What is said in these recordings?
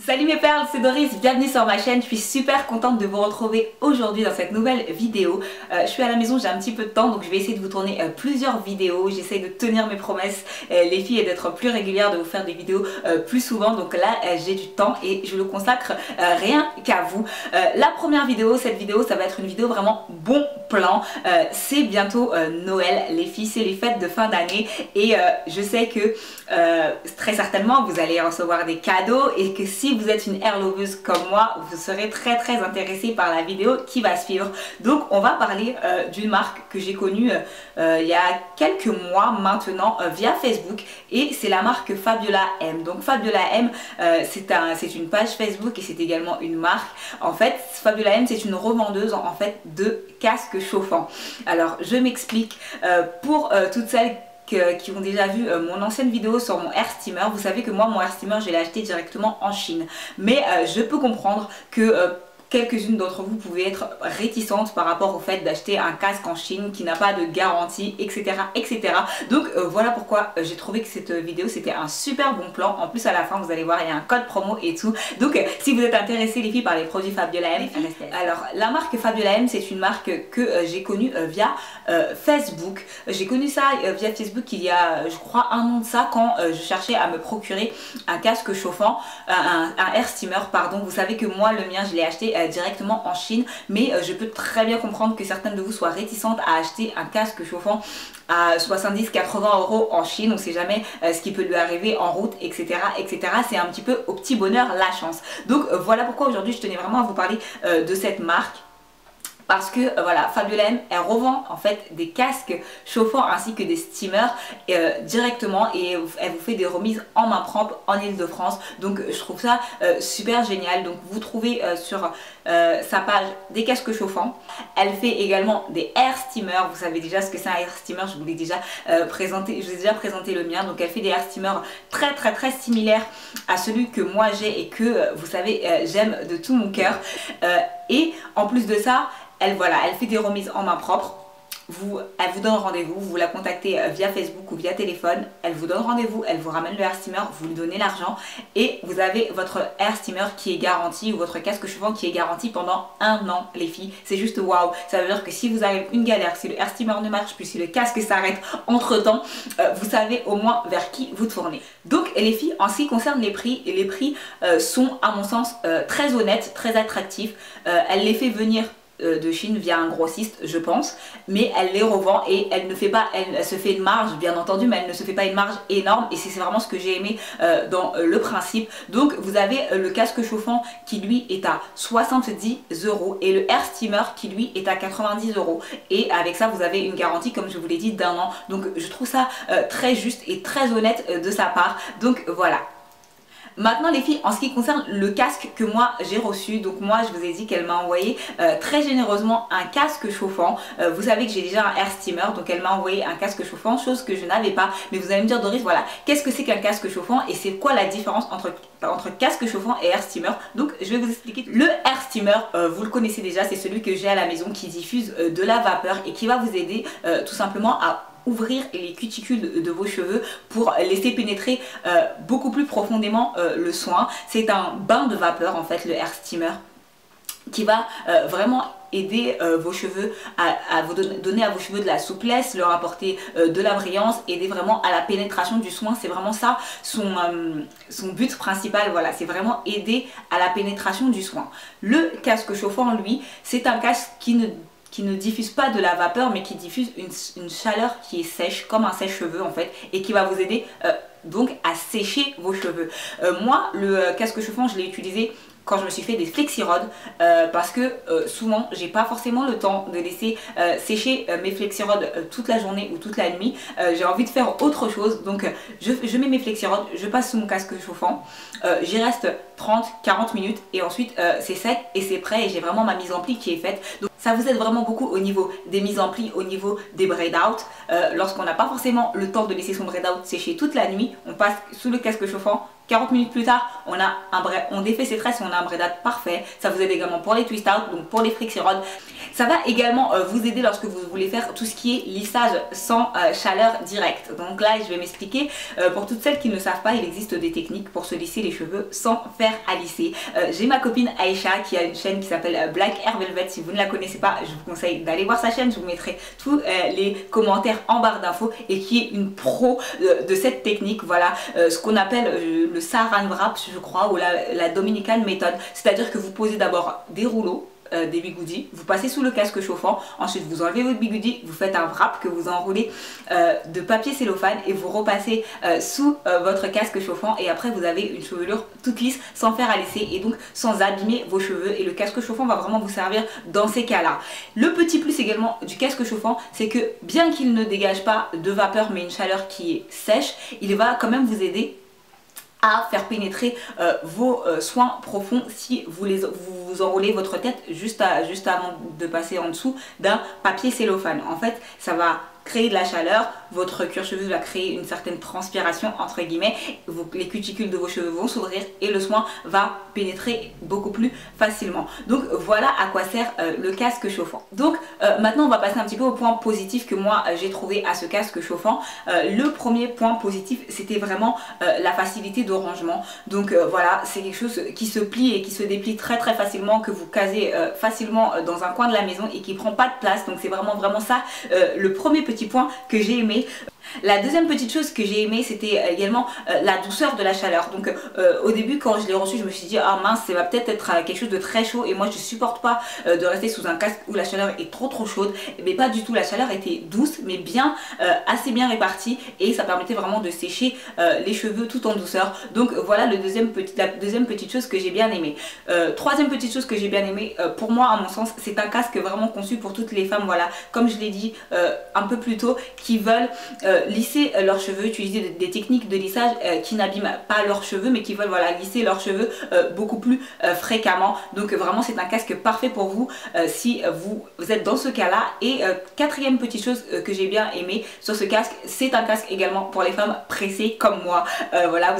Salut mes perles, c'est Doris, bienvenue sur ma chaîne. Je suis super contente de vous retrouver aujourd'hui dans cette nouvelle vidéo. Je suis à la maison, j'ai un petit peu de temps, donc je vais essayer de vous tourner plusieurs vidéos. J'essaie de tenir mes promesses, les filles, et d'être plus régulière, de vous faire des vidéos plus souvent. Donc là, j'ai du temps et je le consacre rien qu'à vous. La première vidéo, cette vidéo, ça va être une vidéo vraiment bon plan. C'est bientôt Noël, les filles, c'est les fêtes de fin d'année et je sais que très certainement vous allez recevoir des cadeaux et que si vous êtes une hair loveuse comme moi, vous serez très intéressé par la vidéo qui va suivre. Donc on va parler d'une marque que j'ai connue il y a quelques mois maintenant via Facebook, et c'est la marque Fabiola M. Donc Fabiola M, c'est une page Facebook et c'est également une marque. En fait, Fabiola M, c'est une revendeuse en fait de casques chauffants. Alors je m'explique, pour toutes celles qui ont déjà vu mon ancienne vidéo sur mon air steamer, vous savez que moi mon air steamer je l'ai acheté directement en Chine, mais je peux comprendre que quelques-unes d'entre vous pouvaient être réticentes par rapport au fait d'acheter un casque en Chine qui n'a pas de garantie, etc. Donc voilà pourquoi j'ai trouvé que cette vidéo c'était un super bon plan. En plus à la fin vous allez voir, il y a un code promo et tout. Donc si vous êtes intéressés les filles par les produits Fabiola M, alors la marque Fabiola M, c'est une marque que j'ai connue via Facebook. J'ai connu ça via Facebook il y a je crois un an de ça, quand je cherchais à me procurer un casque chauffant, un air steamer pardon. Vous savez que moi le mien je l'ai acheté directement en Chine, mais je peux très bien comprendre que certaines de vous soient réticentes à acheter un casque chauffant à 70-80 € en Chine. On ne sait jamais ce qui peut lui arriver en route, etc. C'est un petit peu au petit bonheur la chance. Donc voilà pourquoi aujourd'hui je tenais vraiment à vous parler de cette marque. Parce que voilà, Fabiola M, elle revend en fait des casques chauffants ainsi que des steamers directement, et elle vous fait des remises en main propre en Ile-de-France. Donc je trouve ça super génial. Donc vous trouvez sur sa page des casques chauffants. Elle fait également des air steamers. Vous savez déjà ce que c'est un air steamer, je vous l'ai déjà présenté, je vous ai déjà présenté le mien. Donc elle fait des air steamers très similaires à celui que moi j'ai et que vous savez j'aime de tout mon cœur. Et en plus de ça, elle fait des remises en main propre. Elle vous donne rendez-vous, vous la contactez via Facebook ou via téléphone, elle vous donne rendez-vous, elle vous ramène le air steamer, vous lui donnez l'argent et vous avez votre air steamer qui est garanti, ou votre casque chauffant qui est garanti pendant un an les filles. C'est juste waouh. Ça veut dire que si vous avez une galère, si le air steamer ne marche plus, si le casque s'arrête entre temps, vous savez au moins vers qui vous tournez. Donc les filles, en ce qui concerne les prix sont à mon sens très honnêtes, très attractifs. Elle les fait venir de Chine via un grossiste je pense, mais elle les revend et elle ne fait pas, elle se fait une marge bien entendu, mais elle ne se fait pas une marge énorme, et c'est vraiment ce que j'ai aimé dans le principe. Donc vous avez le casque chauffant qui lui est à 70 € et le air steamer qui lui est à 90 €, et avec ça vous avez une garantie comme je vous l'ai dit d'1 an. Donc je trouve ça très juste et très honnête de sa part. Donc voilà. Maintenant les filles, en ce qui concerne le casque que moi j'ai reçu, donc moi je vous ai dit qu'elle m'a envoyé très généreusement un casque chauffant. Vous savez que j'ai déjà un air steamer, donc elle m'a envoyé un casque chauffant, chose que je n'avais pas. Mais vous allez me dire Doris, voilà, qu'est-ce que c'est qu'un casque chauffant et c'est quoi la différence entre casque chauffant et air steamer? Donc je vais vous expliquer. Le air steamer, vous le connaissez déjà, c'est celui que j'ai à la maison qui diffuse de la vapeur et qui va vous aider tout simplement à ouvrir les cuticules de vos cheveux pour laisser pénétrer beaucoup plus profondément le soin. C'est un bain de vapeur en fait, le air steamer, qui va vraiment aider vos cheveux à vous donner à vos cheveux de la souplesse, leur apporter de la brillance, aider vraiment à la pénétration du soin. C'est vraiment ça son but principal. Voilà, c'est vraiment aider à la pénétration du soin. Le casque chauffant lui, c'est un casque qui ne diffuse pas de la vapeur, mais qui diffuse une chaleur qui est sèche, comme un sèche-cheveux en fait, et qui va vous aider donc à sécher vos cheveux. Moi le casque chauffant je l'ai utilisé quand je me suis fait des flexirods parce que souvent j'ai pas forcément le temps de laisser sécher mes flexirods toute la journée ou toute la nuit. J'ai envie de faire autre chose, donc je mets mes flexirods, je passe sous mon casque chauffant, j'y reste 30-40 minutes et ensuite c'est sec et c'est prêt, et j'ai vraiment ma mise en pli qui est faite. Donc ça vous aide vraiment beaucoup au niveau des mises en pli, au niveau des braid out. Lorsqu'on n'a pas forcément le temps de laisser son braid out sécher toute la nuit, on passe sous le casque chauffant, 40 minutes plus tard, on défait ses tresses et on a un braidage parfait. Ça vous aide également pour les twist out, donc pour les frixie rods. Ça va également vous aider lorsque vous voulez faire tout ce qui est lissage sans chaleur directe. Donc là, je vais m'expliquer. Pour toutes celles qui ne savent pas, il existe des techniques pour se lisser les cheveux sans faire à lisser. J'ai ma copine Aïcha qui a une chaîne qui s'appelle Black Hair Velvet. Si vous ne la connaissez pas, je vous conseille d'aller voir sa chaîne. Je vous mettrai tous les commentaires en barre d'infos et qui est une pro de cette technique. Voilà, ce qu'on appelle le Saran Wrap, je crois, ou la Dominican méthode. C'est-à-dire que vous posez d'abord des rouleaux, des bigoudis, vous passez sous le casque chauffant, ensuite vous enlevez votre bigoudi, vous faites un wrap que vous enroulez de papier cellophane et vous repassez sous votre casque chauffant, et après vous avez une chevelure toute lisse sans faire à lisser et donc sans abîmer vos cheveux, et le casque chauffant va vraiment vous servir dans ces cas-là. Le petit plus également du casque chauffant, c'est que bien qu'il ne dégage pas de vapeur mais une chaleur qui est sèche, il va quand même vous aider à faire pénétrer vos soins profonds si vous enroulez votre tête juste avant de passer en dessous d'un papier cellophane. En fait, ça va créer de la chaleur, votre cuir chevelu va créer une certaine transpiration entre guillemets, les cuticules de vos cheveux vont s'ouvrir et le soin va pénétrer beaucoup plus facilement. Donc voilà à quoi sert le casque chauffant. Donc maintenant on va passer un petit peu au point positif que moi j'ai trouvé à ce casque chauffant. Le premier point positif, c'était vraiment la facilité de rangement. Donc voilà, c'est quelque chose qui se plie et qui se déplie très facilement, que vous casez facilement dans un coin de la maison et qui prend pas de place. Donc c'est vraiment ça le premier petit point que j'ai aimé. La deuxième petite chose que j'ai aimé, c'était également la douceur de la chaleur. Donc au début quand je l'ai reçu, je me suis dit ah mince, ça va peut-être être quelque chose de très chaud, et moi je supporte pas de rester sous un casque où la chaleur est trop chaude. Mais pas du tout, la chaleur était douce mais bien assez bien répartie, et ça permettait vraiment de sécher les cheveux tout en douceur. Donc voilà la deuxième petite chose que j'ai bien aimé. Troisième petite chose que j'ai bien aimé, pour moi à mon sens, c'est un casque vraiment conçu pour toutes les femmes, voilà, comme je l'ai dit un peu plus tôt, qui veulent lisser leurs cheveux, utiliser des techniques de lissage qui n'abîment pas leurs cheveux mais qui veulent voilà, lisser leurs cheveux beaucoup plus fréquemment. Donc vraiment c'est un casque parfait pour vous si vous êtes dans ce cas là. Et quatrième petite chose que j'ai bien aimé sur ce casque, c'est un casque également pour les femmes pressées comme moi. Voilà,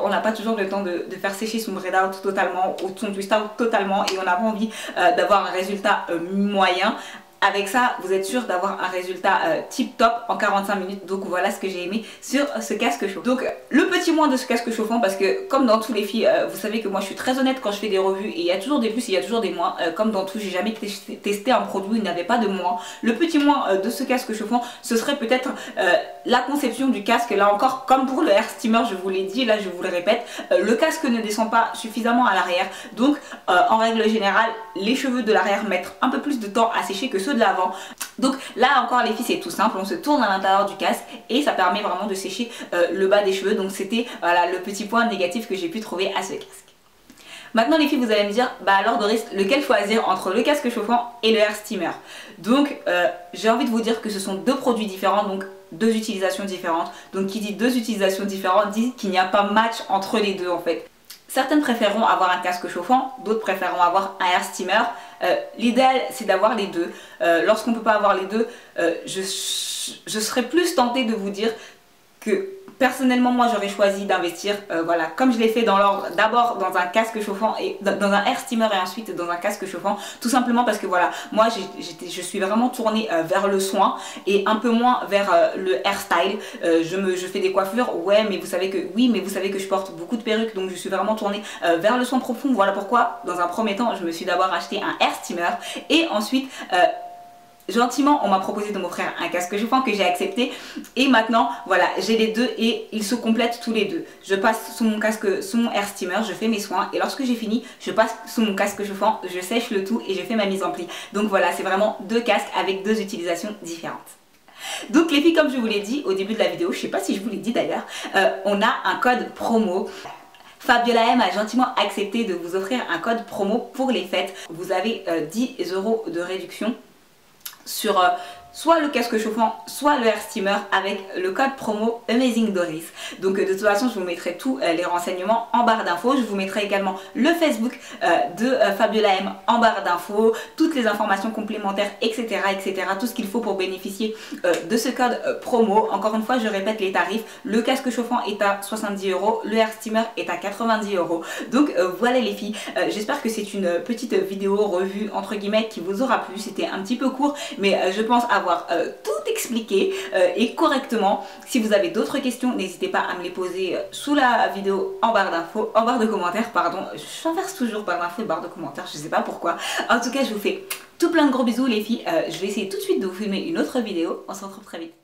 on n'a pas toujours le temps de faire sécher son braid out totalement ou son twist out totalement, et on a envie d'avoir un résultat moyen. Avec ça, vous êtes sûr d'avoir un résultat tip top en 45 minutes. Donc voilà ce que j'ai aimé sur ce casque chauffant. Donc le petit moins de ce casque chauffant, parce que comme dans tous les filles, vous savez que moi je suis très honnête quand je fais des revues, et il y a toujours des plus et il y a toujours des moins. Comme dans tout, j'ai jamais testé un produit où il n'y avait pas de moins. Le petit moins de ce casque chauffant, ce serait peut-être la conception du casque. Là encore, comme pour le hair steamer, je vous l'ai dit, là je vous le répète, le casque ne descend pas suffisamment à l'arrière. Donc en règle générale, les cheveux de l'arrière mettent un peu plus de temps à sécher que ceux de l'avant. Donc là encore les filles, c'est tout simple, on se tourne à l'intérieur du casque et ça permet vraiment de sécher le bas des cheveux. Donc c'était voilà le petit point négatif que j'ai pu trouver à ce casque. Maintenant les filles, vous allez me dire, bah alors Doris, lequel choisir entre le casque chauffant et le hair steamer? Donc j'ai envie de vous dire que ce sont deux produits différents, donc deux utilisations différentes. Donc qui dit deux utilisations différentes dit qu'il n'y a pas match entre les deux en fait. Certaines préféreront avoir un casque chauffant, d'autres préféreront avoir un hair steamer. L'idéal c'est d'avoir les deux. Lorsqu'on ne peut pas avoir les deux, je serais plus tentée de vous dire que personnellement moi j'aurais choisi d'investir voilà, comme je l'ai fait dans l'ordre, d'abord dans un casque chauffant et dans un hair steamer et ensuite dans un casque chauffant, tout simplement parce que voilà, moi je suis vraiment tournée vers le soin et un peu moins vers le hairstyle. Je fais des coiffures, ouais, mais vous savez que je porte beaucoup de perruques, donc je suis vraiment tournée vers le soin profond. Voilà pourquoi dans un premier temps je me suis d'abord acheté un hair steamer, et ensuite gentiment on m'a proposé de m'offrir un casque chauffant que j'ai accepté, et maintenant voilà, j'ai les deux et ils se complètent tous les deux. Je passe sous mon hair steamer, je fais mes soins, et lorsque j'ai fini je passe sous mon casque chauffant, je sèche le tout et je fais ma mise en pli. Donc voilà, c'est vraiment deux casques avec deux utilisations différentes. Donc les filles, comme je vous l'ai dit au début de la vidéo, je sais pas si je vous l'ai dit d'ailleurs, on a un code promo. Fabiola M a gentiment accepté de vous offrir un code promo pour les fêtes. Vous avez 10 € de réduction sur soit le casque chauffant, soit le air steamer avec le code promo AmazingDoris. Donc de toute façon, je vous mettrai tous les renseignements en barre d'infos. Je vous mettrai également le Facebook de Fabiola M en barre d'infos, toutes les informations complémentaires, etc. etc. Tout ce qu'il faut pour bénéficier de ce code promo. Encore une fois, je répète les tarifs. Le casque chauffant est à 70 €, le air steamer est à 90 €. Donc voilà les filles, j'espère que c'est une petite vidéo revue entre guillemets qui vous aura plu. C'était un petit peu court, mais je pense avoir tout expliqué et correctement. Si vous avez d'autres questions, n'hésitez pas à me les poser sous la vidéo en barre d'infos, en barre de commentaires, pardon. J'inverse toujours barre d'infos et barre de commentaires, je sais pas pourquoi. En tout cas, je vous fais tout plein de gros bisous les filles. Je vais essayer tout de suite de vous filmer une autre vidéo. On se retrouve très vite.